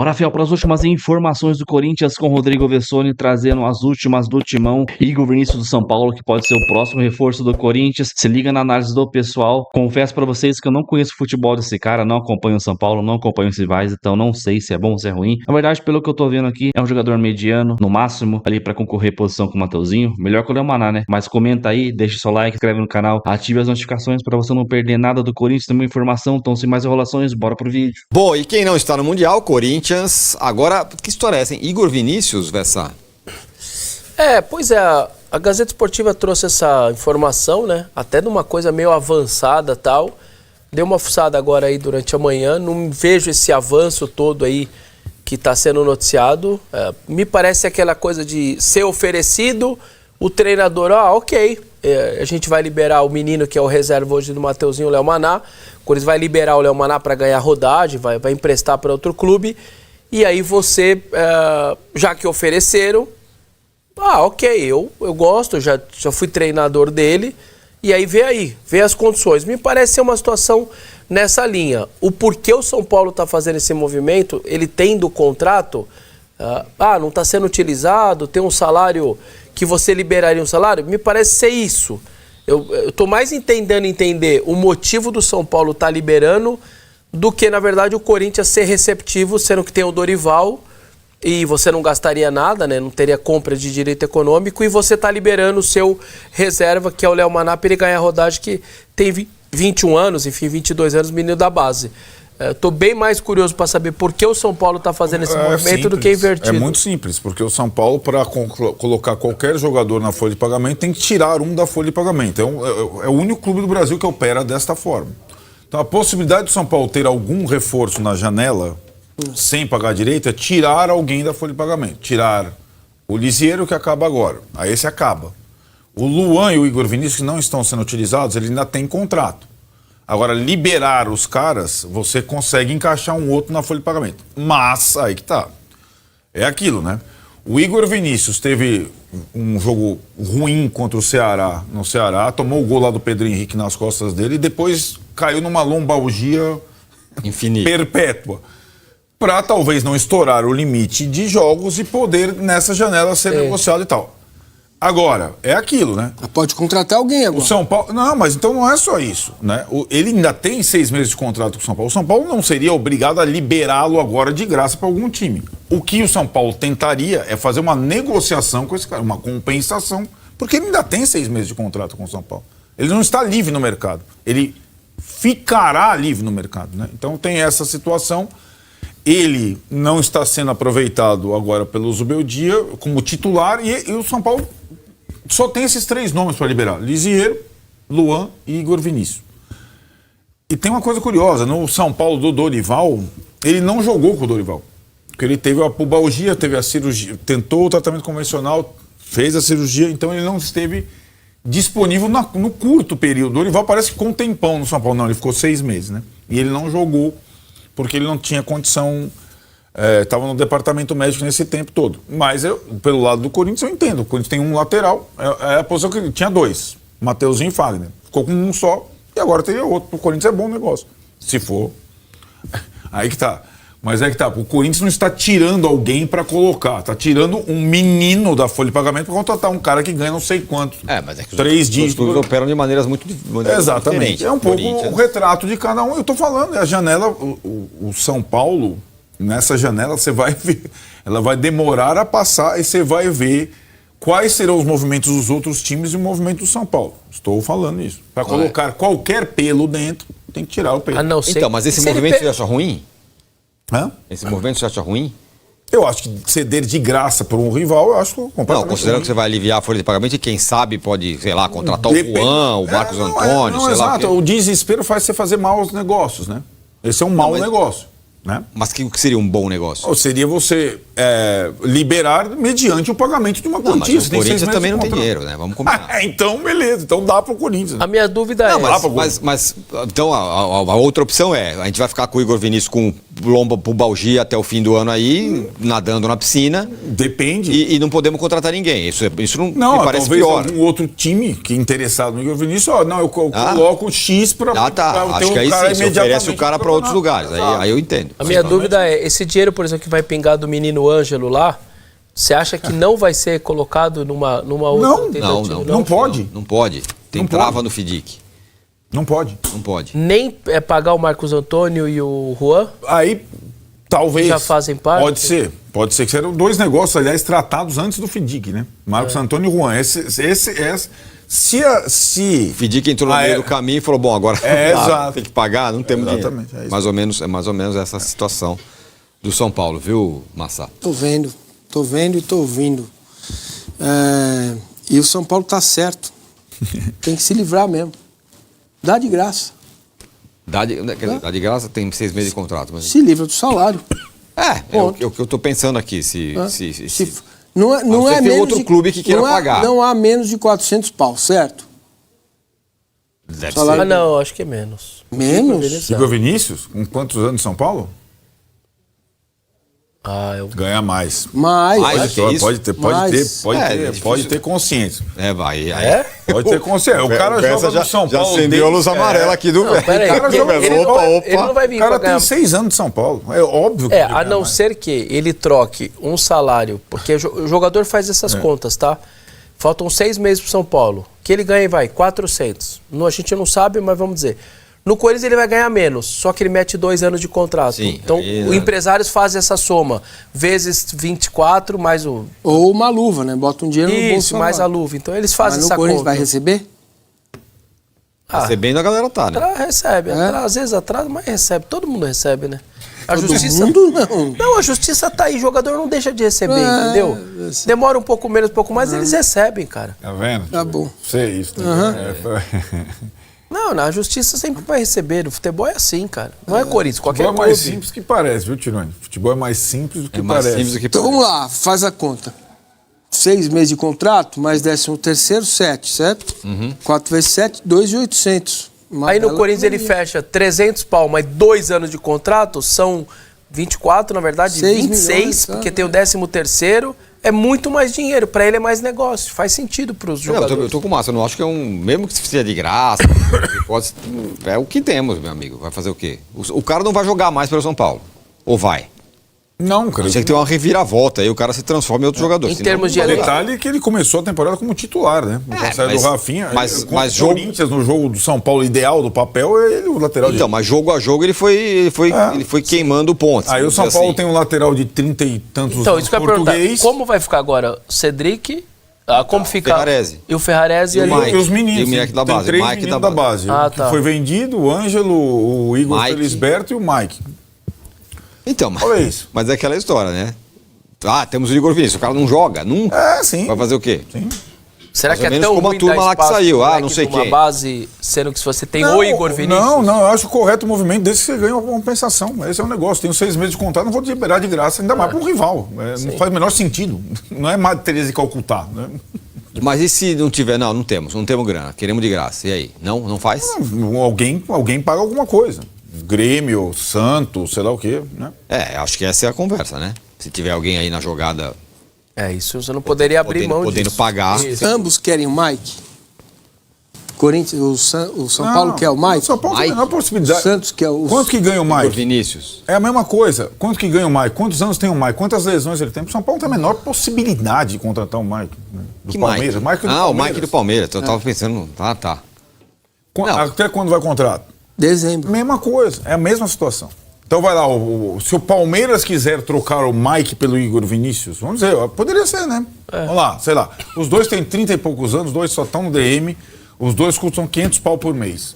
Rafael, para as últimas informações do Corinthians com Rodrigo Vessone, trazendo as últimas do Timão. Igor Vinícius do São Paulo, que pode ser o próximo reforço do Corinthians. Se liga na análise do pessoal. Confesso para vocês que eu não conheço o futebol desse cara, não acompanho o São Paulo, não acompanho os rivais, então não sei se é bom ou se é ruim. Na verdade, pelo que eu tô vendo aqui, é um jogador mediano, no máximo, ali para concorrer posição com o Mateuzinho. Melhor que o Léo Maná, né? Mas comenta aí, deixa seu like, inscreve no canal, ative as notificações para você não perder nada do Corinthians, tem uma informação. Então, sem mais enrolações, bora pro vídeo. Bom, e quem não está no Mundial, Corinthians, agora, que história é essa, hein? Igor Vinícius, Vessa? Pois é, a Gazeta Esportiva trouxe essa informação, né? Até numa coisa meio avançada e tal. Deu uma fuçada agora aí durante a manhã, não vejo esse avanço todo aí que está sendo noticiado. Me parece aquela coisa de ser oferecido, o treinador, ok, a gente vai liberar o menino que é o reserva hoje do Mateuzinho, o Léo Maná. O Corinthians vai liberar o Léo Maná para ganhar rodagem, vai emprestar para outro clube. E aí você, já que ofereceram, ok, eu gosto, já fui treinador dele, e aí vê as condições. Me parece ser uma situação nessa linha. O porquê o São Paulo está fazendo esse movimento, ele tem do contrato, não está sendo utilizado, tem um salário que você liberaria um salário, me parece ser isso. Eu estou mais tentando entender o motivo do São Paulo estar liberando do que, na verdade, o Corinthians ser receptivo, sendo que tem o Dorival e você não gastaria nada, né? Não teria compra de direito econômico, e você está liberando o seu reserva, que é o Léo Maná, para ele ganhar rodagem, que tem 21 anos, enfim, 22 anos, menino da base. Estou bem mais curioso para saber por que o São Paulo está fazendo esse movimento simples, do que invertido. É muito simples, porque o São Paulo, para colocar qualquer jogador na folha de pagamento, tem que tirar um da folha de pagamento. É o único clube do Brasil que opera desta forma. Então, a possibilidade do São Paulo ter algum reforço na janela, sem pagar direito, é tirar alguém da folha de pagamento. Tirar o Lisieiro, que acaba agora. Aí esse acaba. O Luan e o Igor Vinícius, que não estão sendo utilizados, ele ainda tem contrato. Agora, liberar os caras, você consegue encaixar um outro na folha de pagamento. Mas, aí que tá. É aquilo, né? O Igor Vinícius teve um jogo ruim contra o Ceará, no Ceará, tomou o gol lá do Pedro Henrique nas costas dele e depois caiu numa lombalgia infinita, perpétua, para talvez não estourar o limite de jogos e poder nessa janela ser negociado e tal. Agora, é aquilo, né? Pode contratar alguém agora. O São Paulo... Não, mas então não é só isso, né? Ele ainda tem 6 meses de contrato com o São Paulo. O São Paulo não seria obrigado a liberá-lo agora de graça para algum time. O que o São Paulo tentaria é fazer uma negociação com esse cara, uma compensação, porque ele ainda tem 6 meses de contrato com o São Paulo. Ele não está livre no mercado. Ele ficará livre no mercado, né? Então tem essa situação. Ele não está sendo aproveitado agora pelo Zubeldia como titular e o São Paulo só tem esses 3 nomes para liberar: Lisieiro, Luan e Igor Vinícius. E tem uma coisa curiosa, no São Paulo do Dorival, ele não jogou com o Dorival. Porque ele teve a pubalgia, teve a cirurgia, tentou o tratamento convencional, fez a cirurgia, então ele não esteve disponível no curto período. O Dorival parece que ficou um tempão no São Paulo. Não, ele ficou 6 meses, né? E ele não jogou porque ele não tinha condição, estava no departamento médico nesse tempo todo. Mas pelo lado do Corinthians eu entendo, o Corinthians tem um lateral, é a posição que ele tinha 2, Mateuzinho e Fagner. Ficou com um só e agora teria outro. O Corinthians é bom negócio, se for. Aí que tá. Mas é que tá, o Corinthians não está tirando alguém para colocar, está tirando um menino da folha de pagamento para contratar um cara que ganha não sei quantos. Mas é que 3 dígitos. Os clubes operam de maneiras muito diferentes. Exatamente. É um pouco o retrato de cada um. Eu estou falando, é a janela, o São Paulo, nessa janela, você vai ver, ela vai demorar a passar e você vai ver quais serão os movimentos dos outros times e o movimento do São Paulo. Estou falando isso. Para colocar qualquer pelo dentro, tem que tirar o pelo. Então, mas esse movimento você acha ruim? Hã? Esse movimento você acha ruim? Eu acho que ceder de graça por um rival, eu acho completamente Não, considerando ruim. que você vai aliviar a folha de pagamento e quem sabe pode, sei lá, contratar o Juan, o Marcos Antônio, sei lá. Exato, o desespero faz você fazer maus negócios, né? Esse é um mau negócio, né? Mas o que seria um bom negócio? Ou seria você liberar mediante o pagamento de uma quantia. Mas o Corinthians também não tem dinheiro, né? Vamos combinar. Então, beleza. Então dá pro Corinthians. A minha dúvida mas então a outra opção a gente vai ficar com o Igor Vinícius com lomba pro Balgi até o fim do ano aí, nadando na piscina. Depende. E não podemos contratar ninguém. Isso não me parece talvez pior. algum outro time que é interessado no Igor Vinícius, eu coloco o X para Acho que aí sim, você oferece o cara para outros lugares. Aí eu entendo. A minha dúvida é, esse dinheiro, por exemplo, que vai pingar do menino Ângelo lá, você acha que não vai ser colocado numa outra alternativa? Não pode. Não pode. Tem trava no FIDIC. Não pode. Não pode. Nem pagar o Marcos Antônio e o Juan? Aí, talvez... Já fazem parte? Pode ser. Pode ser que serão dois negócios, aliás, tratados antes do FIDIC, né? Marcos Antônio e Juan. Se o FIDIC entrou no meio do caminho e falou, bom, agora exato. tem que pagar, não temos dinheiro. Exatamente. É isso. Mais ou menos essa situação do São Paulo, viu, Massa? Tô vendo e tô ouvindo. E o São Paulo tá certo. Tem que se livrar mesmo. Dá de graça. Dá de graça, tem 6 meses de contrato. Mas... Se livra do salário. É o que eu tô pensando aqui. Não é tem menos outro clube que queira pagar. Não há menos de 400 pau, certo? Deve salário... ser. Não, acho que é menos. Menos? Igor Vinícius, com quantos anos em São Paulo? Ganha mais. Mais. Pode ter consciência. Vai. Pode ter consciência. O cara joga no São Paulo. Já acendeu a luz amarela aqui do velho. Ele não vai vir O cara pra ganhar. tem 6 anos de São Paulo. É óbvio que ele A ganha não mais. ser que ele troque um salário, porque o jogador faz essas contas, tá? Faltam 6 meses pro São Paulo. Que ele ganha, 400. A gente não sabe, mas vamos dizer. No Corinthians ele vai ganhar menos, só que ele mete 2 anos de contrato. Sim, então, os empresários fazem essa soma, vezes 24, mais o... Ou uma luva, né? Bota um dinheiro no bolso. Isso, mais a luva. Então, eles fazem essa conta. Mas no Corinthians vai receber? Recebendo a galera tá, né? Recebe. Às vezes atrasa, mas recebe. Todo mundo recebe, né? Todo mundo não. Não, a justiça tá aí. O jogador não deixa de receber, entendeu? Demora um pouco menos, um pouco mais, eles recebem, cara. Tá vendo? Tá bom. Sei isso. Não, na justiça sempre vai receber. O futebol é assim, cara. Não é Corinthians, qualquer Futebol é mais clube. simples que parece, viu, Tirone? Futebol é mais simples do que Mais parece. simples do que Então vamos lá, faz a conta. 6 meses de contrato, mais 13º, 7, certo? 4 vezes 7, 2.800. Aí no Corinthians ele fecha 300 pau, mais 2 anos de contrato, são 24, na verdade, 26, milhões, porque tem o 13º. É muito mais dinheiro, pra ele é mais negócio. Faz sentido pros jogadores. Eu tô com massa, eu não acho que é mesmo que seja de graça, é o que temos, meu amigo. Vai fazer o quê? O cara não vai jogar mais pelo São Paulo. Ou vai? Não, cara. Tinha que ter uma reviravolta, aí o cara se transforma em outro jogador. Em senão termos de não vai elenco. jogar. Detalhe que ele começou a temporada como titular, né? Na saída do Rafinha. mas contra o jogo- Corinthians, no jogo do São Paulo ideal do papel, é ele o lateral Então, mas jogo a jogo ele foi queimando pontos. Aí o São vamos dizer Paulo assim. tem um lateral de 30 e tantos Então, anos isso que eu ia perguntar. português. Como vai ficar agora? Cedric, como fica? Ferrarese. E o Ferrarese E o ali. Mike. E os meninos. E o Mike da tem base, 3 Mike meninos da da base. Ah, Que tá. foi vendido, o Ângelo, o Igor Mike. Felisberto e o Mike. Então, Olha isso. mas é aquela história, né? Temos o Igor Vinícius, o cara não joga, nunca. Sim. Vai fazer o quê? Sim. Será Mais que ou é menos tão como a ruim turma dar lá que espaço saiu, pro não moleque sei numa quem. base, sendo que se você tem o Igor Vinícius... Não, eu acho correto o movimento desse que você ganha uma compensação. Esse é um negócio. Tenho 6 meses de contrato, não vou liberar de graça, ainda mais para um rival. Não faz o menor sentido. Não é Madre Teresa de Calcutá. Né? Mas e se não tiver? Não temos grana, queremos de graça. E aí? Não faz? Alguém paga alguma coisa. Grêmio, Santos, sei lá o quê. Né? Acho que essa é a conversa, né? Se tiver alguém aí na jogada Isso você não poderia abrir mão podendo disso. pagar. Isso. Ambos querem o Mike? Corinthians, o São Paulo quer o Mike? O São Paulo tem a menor O possibilidade. Santos quer o... Quanto que ganha o Igor Mike? Vinícius. É a mesma coisa. Quanto que ganha o Mike? Quantos anos tem o Mike? Quantas lesões ele tem? O São Paulo tem a menor possibilidade de contratar o Mike. Né? Do Que Palmeiras. Mike? Do O Palmeiras. Mike do Palmeiras. Eu tava pensando. Tá. Não. Até quando vai o contrato? Dezembro. Mesma coisa. É a mesma situação. Então vai lá, se o Palmeiras quiser trocar o Mike pelo Igor Vinícius, vamos dizer, poderia ser, né? Vamos lá, sei lá. Os dois têm 30 e poucos anos, os dois só estão no DM, os dois custam 500 pau por mês.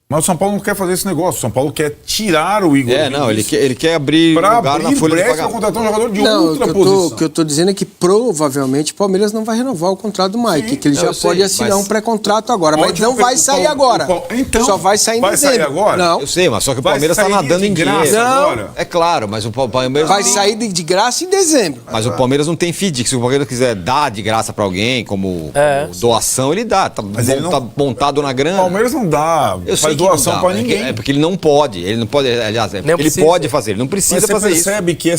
Mas o São Paulo não quer fazer esse negócio. O São Paulo quer tirar o Igor Vinícius. Ele quer abrir para lugar na abrir folha de brecha para pagamento. contratar um jogador de Não, outra o posição. que eu tô dizendo é que provavelmente o Palmeiras não vai renovar o contrato do Mike, que ele já pode assinar um pré-contrato agora, mas não vai sair agora. Então, só vai sair em vai dezembro. sair agora? Não. Eu sei, mas só que o Vai Palmeiras tá sair nadando de em graça dinheiro. agora? É claro, mas o Palmeiras Vai não tem- sair de graça em dezembro. Mas o Palmeiras não tem FIDIC. Se o Palmeiras quiser dar de graça pra alguém, como doação, ele dá. Tá Mas ele não- montado na O grana. Palmeiras não dá. Eu sei Faz doação para ninguém. É porque ele não pode. Ele não pode. Aliás, ele precisa. pode fazer, ele não precisa fazer isso. Você percebe que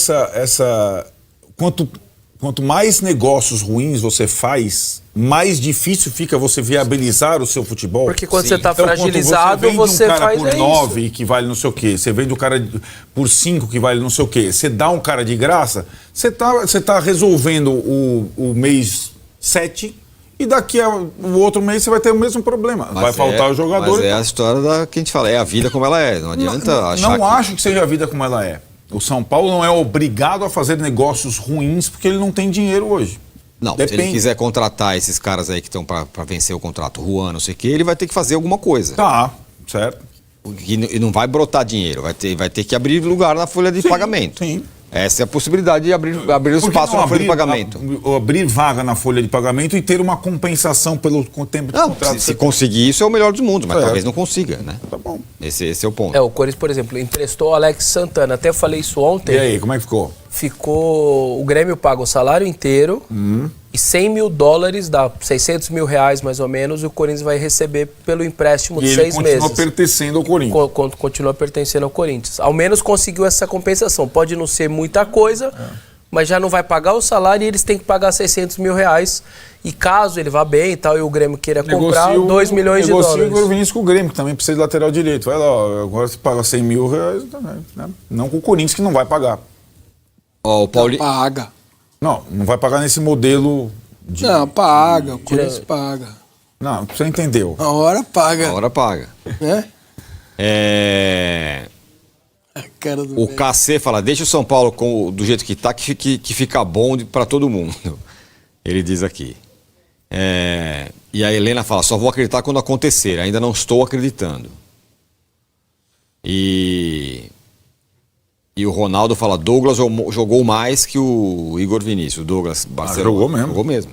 quanto mais negócios ruins você faz, mais difícil fica você viabilizar o seu futebol. Porque quando você está Então, fragilizado, quando você vende um cara faz por 9 que vale não sei o quê, você vende um cara por 5 que vale não sei o quê, você dá um cara de graça, você tá resolvendo o mês 7 e daqui o outro mês você vai ter o mesmo problema. Vai faltar o jogador. Mas é a história que a gente fala, é a vida como ela é. Não adianta achar Não acho que seja a vida como ela é. O São Paulo não é obrigado a fazer negócios ruins porque ele não tem dinheiro hoje. Não, Depende. se ele quiser contratar esses caras aí que estão para vencer o contrato, Juan, não sei o quê, ele vai ter que fazer alguma coisa. Tá, certo. E não vai brotar dinheiro, vai ter que abrir lugar na folha de pagamento. Sim. Essa é a possibilidade de abrir espaço na folha de pagamento. Abrir vaga na folha de pagamento e ter uma compensação pelo tempo de Não, contrato. se conseguir isso é o melhor dos mundos, mas É. talvez não consiga, né? Tá bom. Esse é o ponto. O Corinthians, por exemplo, emprestou o Alex Santana. Até eu falei isso ontem. E aí, como é que ficou? Ficou... O Grêmio paga o salário inteiro e $100 mil, dá R$600 mil mais ou menos, e o Corinthians vai receber pelo empréstimo E de ele 6 meses. continua pertencendo ao Corinthians. Continua pertencendo ao Corinthians. Ao menos conseguiu essa compensação. Pode não ser muita coisa, mas já não vai pagar o salário e eles têm que pagar R$600 mil. E caso ele vá bem e tal, e o Grêmio queira comprar, $2 milhões. Negocia o Vinícius com o Grêmio, que também precisa de lateral direito. Vai lá, ó, agora você paga R$100 mil, né? Não com o Corinthians, que não vai pagar. Ó, o Paulinho. Paga. Não vai pagar nesse modelo de... Não, paga. O Corinthians paga. Não, você entendeu. A hora paga. A hora paga. Né? A cara do O velho. KC fala, deixa o São Paulo do jeito que tá, que fica bom para todo mundo. Ele diz aqui. E a Helena fala, só vou acreditar quando acontecer, ainda não estou acreditando. E o Ronaldo fala, Douglas jogou mais que o Igor Vinícius. Douglas Barcelona. Jogou mesmo. Jogou mesmo.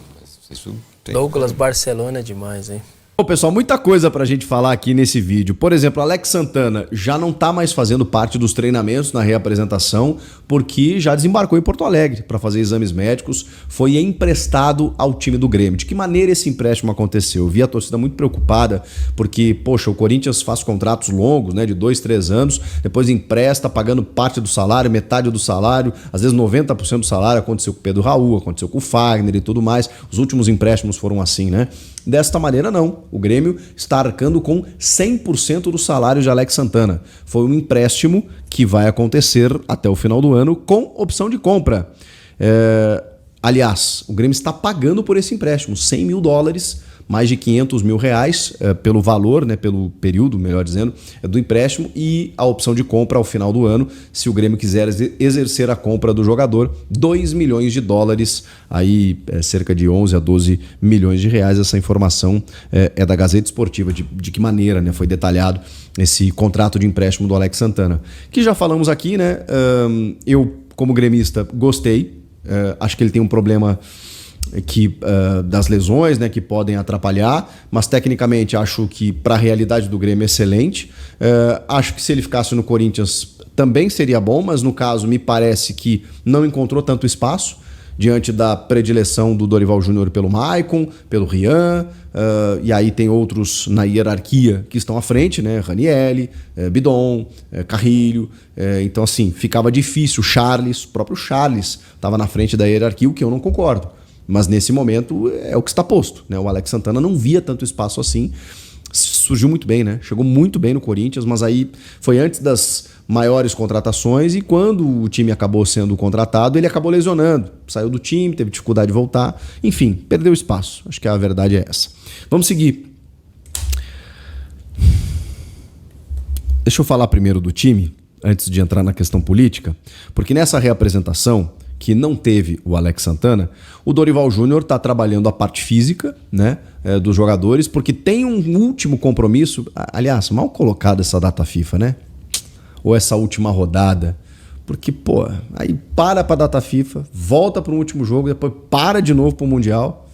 Isso tem... Douglas Barcelona é demais, hein? Bom, pessoal, muita coisa pra gente falar aqui nesse vídeo. Por exemplo, Alex Santana já não tá mais fazendo parte dos treinamentos na reapresentação, porque já desembarcou em Porto Alegre para fazer exames médicos, foi emprestado ao time do Grêmio. De que maneira esse empréstimo aconteceu? Eu vi a torcida muito preocupada, porque, poxa, o Corinthians faz contratos longos, né, de 2, 3 anos, depois empresta, pagando parte do salário, metade do salário, às vezes 90% do salário. Aconteceu com o Pedro Raul, aconteceu com o Fagner e tudo mais. Os últimos empréstimos foram assim, né? Desta maneira, não. O Grêmio está arcando com 100% do salário de Alex Santana. Foi um empréstimo que vai acontecer até o final do ano com opção de compra. Aliás, o Grêmio está pagando por esse empréstimo, $100 mil, mais de R$500 mil pelo valor, né, pelo período, melhor dizendo, do empréstimo, e a opção de compra ao final do ano, se o Grêmio quiser exercer a compra do jogador, $2 milhões, aí cerca de 11 a 12 milhões de reais. Essa informação é da Gazeta Esportiva, de que maneira, né, foi detalhado esse contrato de empréstimo do Alex Santana, que já falamos aqui, né? Eu, como gremista, gostei. Acho que ele tem um problema das lesões, né, que podem atrapalhar, mas tecnicamente acho que para a realidade do Grêmio é excelente. Acho que se ele ficasse no Corinthians também seria bom, mas no caso me parece que não encontrou tanto espaço diante da predileção do Dorival Júnior pelo Maicon, pelo Rian, e aí tem outros na hierarquia que estão à frente, né? Ranieri, Bidon, Carrilho. Então, assim, ficava difícil. O próprio Charles estava na frente da hierarquia, o que eu não concordo. Mas nesse momento é o que está posto, né? O Alex Santana não via tanto espaço assim. Surgiu muito bem, né? Chegou muito bem no Corinthians, mas aí foi antes das maiores contratações, e quando o time acabou sendo contratado, ele acabou lesionando. Saiu do time, teve dificuldade de voltar. Enfim, perdeu espaço. Acho que a verdade é essa. Vamos seguir. Deixa eu falar primeiro do time, antes de entrar na questão política, porque nessa reapresentação, que não teve o Alex Santana, o Dorival Júnior está trabalhando a parte física, né, dos jogadores, porque tem um último compromisso. Aliás, mal colocada essa data FIFA, né? Ou essa última rodada. Porque, pô, aí para pra data FIFA, volta para um último jogo, depois para de novo pro Mundial.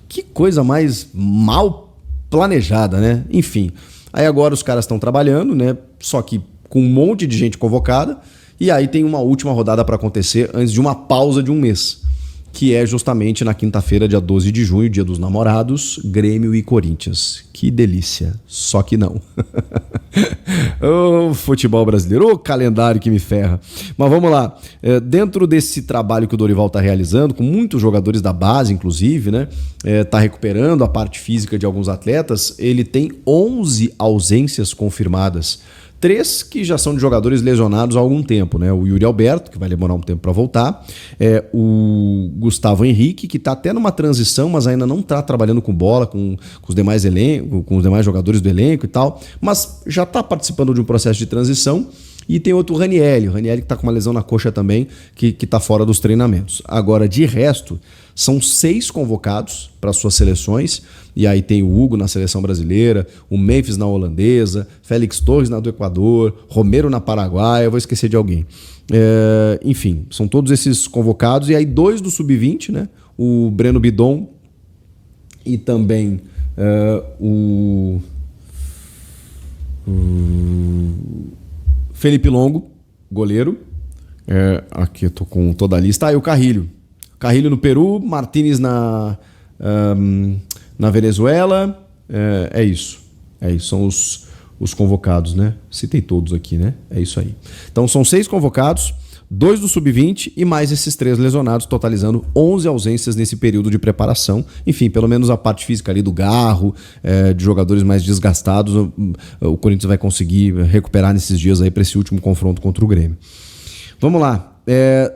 Que coisa mais mal planejada, né? Enfim, aí agora os caras estão trabalhando, né? Só que com um monte de gente convocada. E aí tem uma última rodada para acontecer antes de uma pausa de um mês. que é justamente na quinta-feira, dia 12 de junho, dia dos namorados, Grêmio e Corinthians. Que delícia, só que não. Ô, futebol brasileiro, ô calendário que me ferra. Mas vamos lá, dentro desse trabalho que o Dorival está realizando, com muitos jogadores da base, inclusive, né, tá recuperando a parte física de alguns atletas, ele tem 11 ausências confirmadas. 3 que já são de jogadores lesionados há algum tempo, né? O Yuri Alberto, que vai demorar um tempo para voltar, o Gustavo Henrique, que está até numa transição, mas ainda não está trabalhando com bola, com os demais jogadores do elenco e tal, mas já está participando de um processo de transição. E tem outro Ranieri que está com uma lesão na coxa também, que está fora dos treinamentos. Agora, de resto, são 6 convocados para suas seleções, e aí tem o Hugo na seleção brasileira, o Memphis na holandesa, Félix Torres na do Equador, Romero na Paraguai, eu vou esquecer de alguém. Enfim, são todos esses convocados, e aí 2 do Sub-20, né? O Breno Bidon e também o Felipe Longo, goleiro. Aqui eu tô com toda a lista. E o Carrilho. Carrilho no Peru, Martínez na Venezuela. É isso. São os convocados, né? Citei todos aqui, né? É isso aí. Então são 6 convocados, 2 do Sub-20 e mais esses 3 lesionados, totalizando 11 ausências nesse período de preparação. Enfim, pelo menos a parte física ali do Garro, de jogadores mais desgastados, o Corinthians vai conseguir recuperar nesses dias aí para esse último confronto contra o Grêmio. Vamos lá.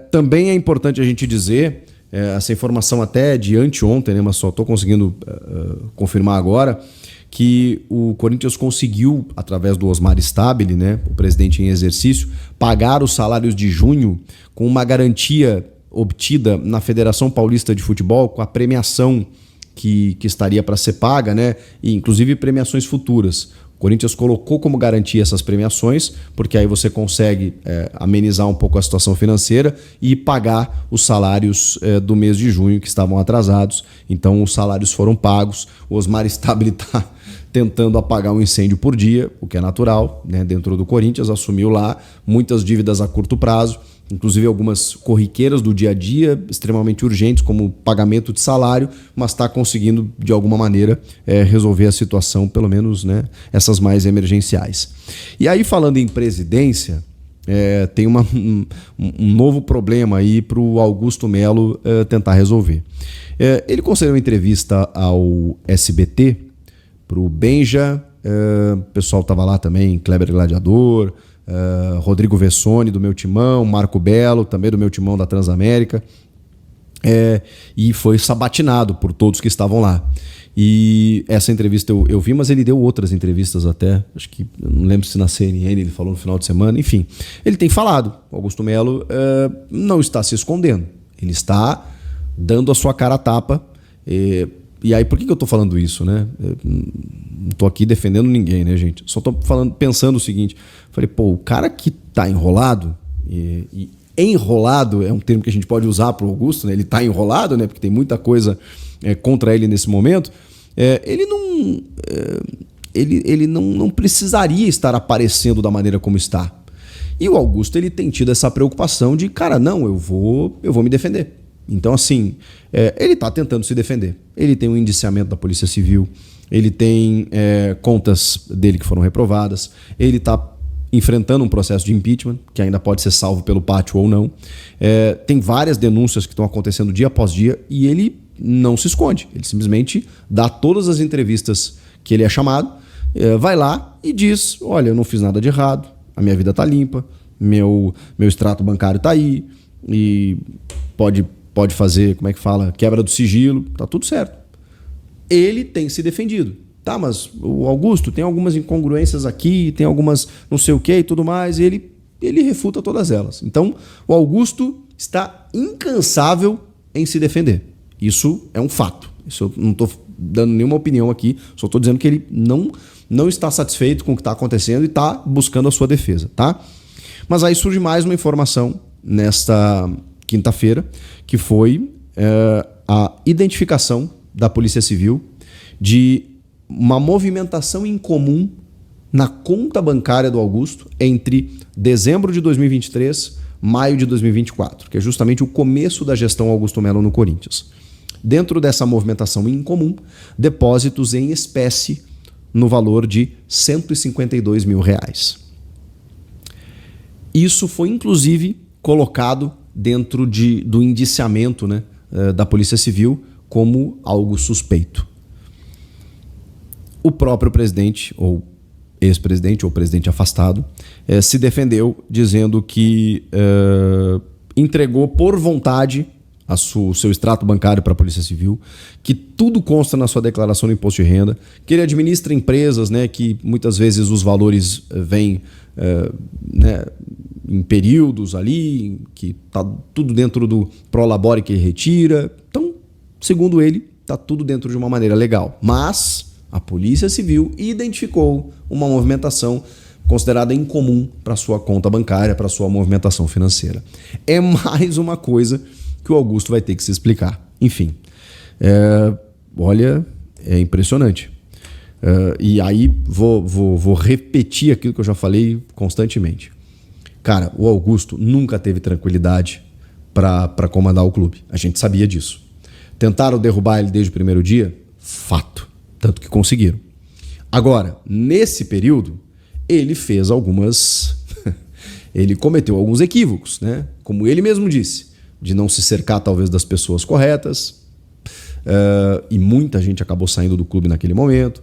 Também é importante a gente dizer, essa informação até de anteontem, né, mas só estou conseguindo confirmar agora, que o Corinthians conseguiu, através do Osmar Stabile, né, o presidente em exercício, pagar os salários de junho com uma garantia obtida na Federação Paulista de Futebol, com a premiação que estaria para ser paga, né, e inclusive premiações futuras. O Corinthians colocou como garantia essas premiações, porque aí você consegue amenizar um pouco a situação financeira e pagar os salários do mês de junho que estavam atrasados. Então os salários foram pagos. O Osmar Stabile está tentando apagar um incêndio por dia, o que é natural, né? Dentro do Corinthians, assumiu lá muitas dívidas a curto prazo, inclusive algumas corriqueiras do dia a dia, extremamente urgentes, como pagamento de salário, mas está conseguindo, de alguma maneira, resolver a situação, pelo menos, né, essas mais emergenciais. E aí, falando em presidência, tem um novo problema aí para o Augusto Melo tentar resolver. Ele concedeu uma entrevista ao SBT, para o Benja, o pessoal estava lá também, Kleber Gladiador, Rodrigo Vessone do Meu Timão, Marco Belo também do Meu Timão da Transamérica, e foi sabatinado por todos que estavam lá. E essa entrevista eu vi, mas ele deu outras entrevistas até, acho que, não lembro se na CNN ele falou no final de semana, enfim. Ele tem falado, Augusto Melo não está se escondendo, ele está dando a sua cara a tapa. E aí, por que eu tô falando isso, né? Eu não tô aqui defendendo ninguém, né, gente? Só tô pensando o seguinte. Falei, pô, o cara que tá enrolado, e enrolado é um termo que a gente pode usar pro Augusto, né? Ele tá enrolado, né? Porque tem muita coisa contra ele nesse momento. Ele não precisaria estar aparecendo da maneira como está. E o Augusto, ele tem tido essa preocupação de, cara, não, eu vou me defender. Então, assim, ele está tentando se defender. Ele tem um indiciamento da Polícia Civil, ele tem contas dele que foram reprovadas, ele está enfrentando um processo de impeachment, que ainda pode ser salvo pelo pátio ou não. Tem várias denúncias que estão acontecendo dia após dia e ele não se esconde. Ele simplesmente dá todas as entrevistas que ele é chamado, vai lá e diz, olha, eu não fiz nada de errado, a minha vida está limpa, meu extrato bancário está aí, e pode fazer, como é que fala, quebra do sigilo, tá tudo certo. Ele tem se defendido. Tá, mas o Augusto tem algumas incongruências aqui, tem algumas não sei o que e tudo mais, e ele refuta todas elas. Então, o Augusto está incansável em se defender. Isso é um fato. Isso eu não estou dando nenhuma opinião aqui, só estou dizendo que ele não está satisfeito com o que está acontecendo e está buscando a sua defesa, tá? Mas aí surge mais uma informação nesta quinta-feira, que foi a identificação da Polícia Civil de uma movimentação incomum na conta bancária do Augusto entre dezembro de 2023, maio de 2024, que é justamente o começo da gestão Augusto Melo no Corinthians. Dentro dessa movimentação incomum, depósitos em espécie no valor de R$ 152 mil. Isso foi, inclusive, colocado dentro do indiciamento, né, da Polícia Civil como algo suspeito. O próprio presidente, ou ex-presidente, ou presidente afastado, se defendeu dizendo que entregou por vontade o seu extrato bancário para a Polícia Civil, que tudo consta na sua declaração do imposto de renda, que ele administra empresas, né, que muitas vezes os valores vêm né, em períodos ali, que está tudo dentro do prolabore que ele retira. Então, segundo ele, está tudo dentro de uma maneira legal. Mas a Polícia Civil identificou uma movimentação considerada incomum para sua conta bancária, para sua movimentação financeira. É mais uma coisa que o Augusto vai ter que se explicar. Enfim, olha, é impressionante. E aí vou repetir aquilo que eu já falei constantemente. Cara, o Augusto nunca teve tranquilidade para comandar o clube. A gente sabia disso. Tentaram derrubar ele desde o primeiro dia? Fato. Tanto que conseguiram. Agora, nesse período, ele fez ele cometeu alguns equívocos, né? Como ele mesmo disse, de não se cercar talvez das pessoas corretas, e muita gente acabou saindo do clube naquele momento.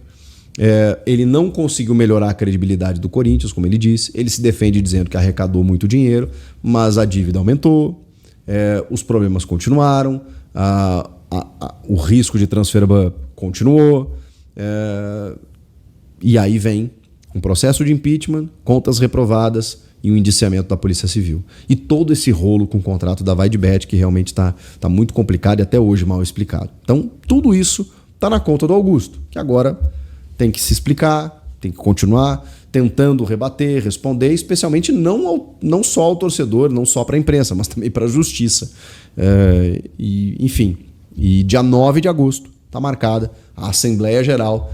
Ele não conseguiu melhorar a credibilidade do Corinthians, como ele disse. Ele se defende dizendo que arrecadou muito dinheiro, mas a dívida aumentou, os problemas continuaram, o risco de transfer ban continuou, e aí vem um processo de impeachment, contas reprovadas e um indiciamento da Polícia Civil. E todo esse rolo com o contrato da Vaidbet, que realmente está muito complicado e até hoje mal explicado. Então, tudo isso está na conta do Augusto, que agora tem que se explicar, tem que continuar tentando rebater, responder, especialmente não só ao torcedor, não só para a imprensa, mas também para a justiça. Enfim, e dia 9 de agosto está marcada a Assembleia Geral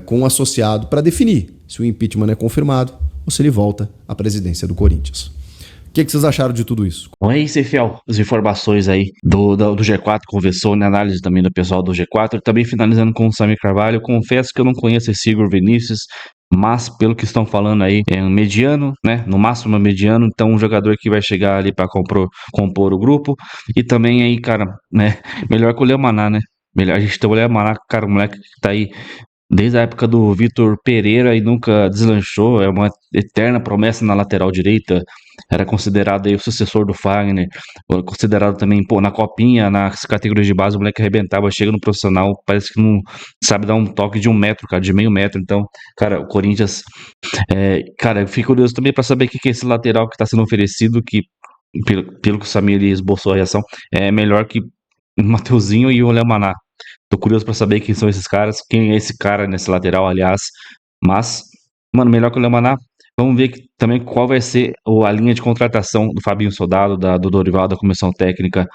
com o associado para definir se o impeachment é confirmado ou se ele volta à presidência do Corinthians. O que vocês acharam de tudo isso? Bom, é isso aí, Fiel. As informações aí do G4, conversou, na análise também do pessoal do G4. Também finalizando com o Samir Carvalho. Confesso que eu não conheço esse Igor Vinícius, mas pelo que estão falando aí, é um mediano, né? No máximo um mediano. Então, um jogador que vai chegar ali para compor o grupo. E também aí, cara, né? Melhor que o Leomaná, né? Melhor a gente ter o Leomaná, cara, o moleque que tá aí desde a época do Vitor Pereira e nunca deslanchou, é uma eterna promessa na lateral direita, era considerado aí o sucessor do Fagner, considerado também, na copinha, nas categorias de base, o moleque arrebentava, chega no profissional, parece que não sabe dar um toque de 1 metro, cara, de meio metro. Então, cara, o Corinthians, cara, eu fico curioso também para saber o que é esse lateral que está sendo oferecido, que pelo que o Samir esboçou a reação, é melhor que o Mateuzinho e o Léo Maná. Tô curioso pra saber quem são esses caras, quem é esse cara nesse lateral, aliás. Mas, mano, melhor que o Leomaná. Vamos ver também qual vai ser a linha de contratação do Fabinho Soldado, do Dorival, da comissão técnica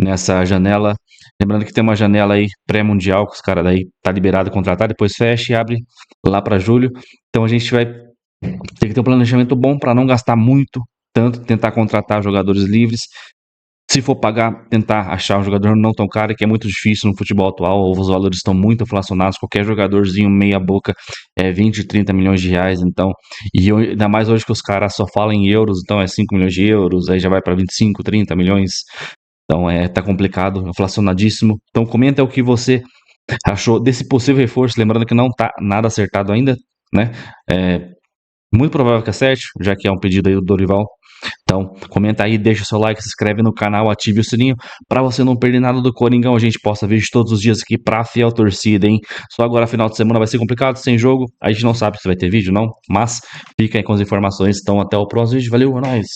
nessa janela. Lembrando que tem uma janela aí pré-mundial, que os caras daí tá liberado a contratar, depois fecha e abre lá pra julho. Então a gente vai ter que ter um planejamento bom pra não gastar muito, tanto tentar contratar jogadores livres. Se for pagar, tentar achar um jogador não tão caro, que é muito difícil no futebol atual, os valores estão muito inflacionados, qualquer jogadorzinho meia boca é 20, 30 milhões de reais, então, e ainda mais hoje que os caras só falam em euros, então é 5 milhões de euros, aí já vai para 25, 30 milhões, então tá complicado, inflacionadíssimo. Então comenta o que você achou desse possível reforço, lembrando que não tá nada acertado ainda, né, muito provável que acerte, já que é um pedido aí do Dorival. Então, comenta aí, deixa o seu like, se inscreve no canal, ative o sininho para você não perder nada do Coringão. A gente posta vídeo todos os dias aqui pra fiel torcida, hein? Só agora, final de semana vai ser complicado, sem jogo. A gente não sabe se vai ter vídeo, não, mas fica aí com as informações. Então, até o próximo vídeo. Valeu, é nóis!